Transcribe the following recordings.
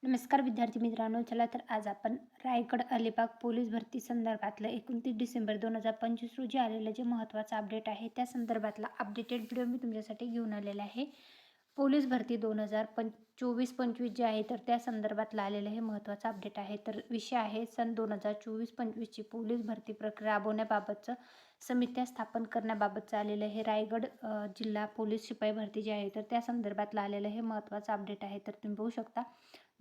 नमस्कार विद्यार्थी मित्रांनो. चला तर आज आपण रायगड अलिबाग पोलीस भरती संदर्भातलं 29 डिसेंबर 2025 रोजी आलेलं जे महत्त्वाचं अपडेट आहे त्या संदर्भातला अपडेटेड व्हिडिओ मी तुमच्यासाठी घेऊन आलेला आहे. पोलीस भरती 2024-25 जे आहे तर त्या संदर्भातलं आलेलं हे महत्त्वाचं अपडेट आहे. तर विषय आहे सन 2024-25ची पोलीस भरती प्रक्रिया राबवण्याबाबतचं समित्या स्थापन करण्याबाबतचं आलेलं हे रायगड जिल्हा पोलीस शिपाई भरती जे आहे तर त्या संदर्भातलं आलेलं हे महत्त्वाचं अपडेट आहे. तर तुम्ही बघू शकता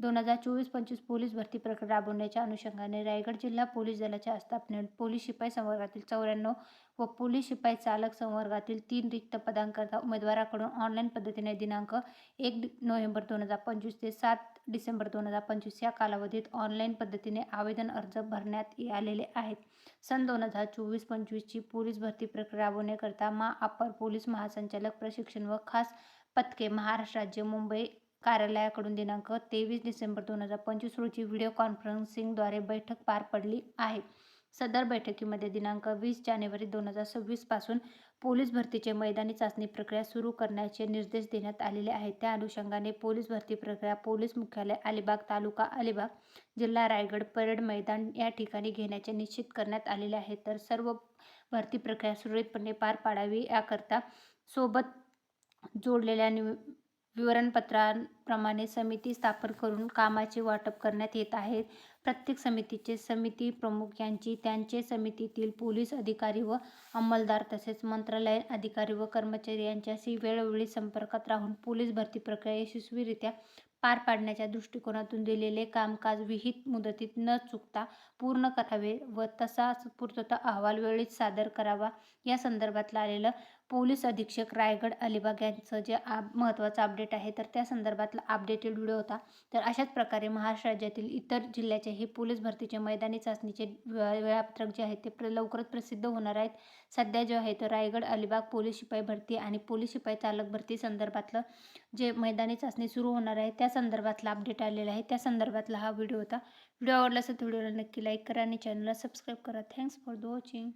2024-25 पोलीस भरती प्रक्रिया राबवण्याच्या अनुषंगाने रायगड जिल्हा पोलीस दलाच्या स्थापनेत पोलीस शिपाई संवर्गातील 94 व पोलीस शिपाई चालक संवर्गातील 3 रिक्त पदांकरता उमेदवाराकडून ऑनलाईन पद्धतीने दिनांक 1 नोव्हेंबर 2025 ते 7 डिसेंबर 2025 या कालावधीत ऑनलाईन पद्धतीने आवेदन अर्ज भरण्यात आलेले आहेत. सन 2024-25ची पोलीस भरती प्रक्रिया राबवण्याकरता अपर पोलीस महासंचालक प्रशिक्षण व खास पथके महाराष्ट्र राज्य मुंबई कार्यालयाकडून दिनांक 23 डिसेंबर 2025 रोजी व्हिडिओ कॉन्फरन्सिंगद्वारे बैठक पार पडली आहे. सदर बैठकीमध्ये दिनांक 20 जानेवारी 2026 पासून पोलीस भरतीचे मैदानी चाचणी प्रक्रिया सुरू करण्याचे निर्देश देण्यात आलेले आहेत. त्या अनुषंगाने पोलीस भरती प्रक्रिया पोलीस मुख्यालय अलिबाग, तालुका अलिबाग, जिल्हा रायगड, परेड मैदान या ठिकाणी घेण्याचे निश्चित करण्यात आलेले आहे. तर सर्व भरती प्रक्रिया सुरळीतपणे पार पाडावी याकरता सोबत जोडलेल्या विवरणपत्राप्रमाणे समिती स्थापन करून कामाचे वाटप करण्यात येत आहे. प्रत्येक समितीचे समिती प्रमुख यांची त्यांचे समितीतील पोलीस अधिकारी व अंमलदार तसेच मंत्रालयीन अधिकारी व कर्मचारी यांच्याशी वेळोवेळी संपर्कात राहून पोलीस भरती प्रक्रिया यशस्वीरित्या पार पाडण्याच्या दृष्टिकोनातून दिलेले कामकाज विहित मुदतीत न चुकता पूर्ण करावे व तसाच पूर्तता अहवाल वेळीच सादर करावा या संदर्भातलं आलेलं पोलीस अधीक्षक रायगड अलिबाग यांचं जे महत्त्वाचं अपडेट आहे तर त्या संदर्भातला अपडेटेड व्हिडिओ होता. तर अशाच प्रकारे महाराष्ट्र राज्यातील इतर जिल्ह्याचेही पोलीस भरतीचे मैदानी चाचणीचे वेळापत्रक जे आहे ते लवकरच प्रसिद्ध होणार आहेत. सध्या जे आहे तर रायगड अलिबाग पोलीस शिपाई भरती आणि पोलीस शिपाई चालक भरती संदर्भातलं जे मैदानी चाचणी सुरू होणार आहे त्या संदर्भातला अपडेट आलेला आहे. त्या संदर्भातला हा व्हिडिओ होता. व्हिडिओ आवडला असेल तर व्हिडिओला नक्की लाईक करा आणि चॅनलला सबस्क्राईब करा. Thanks for the watching.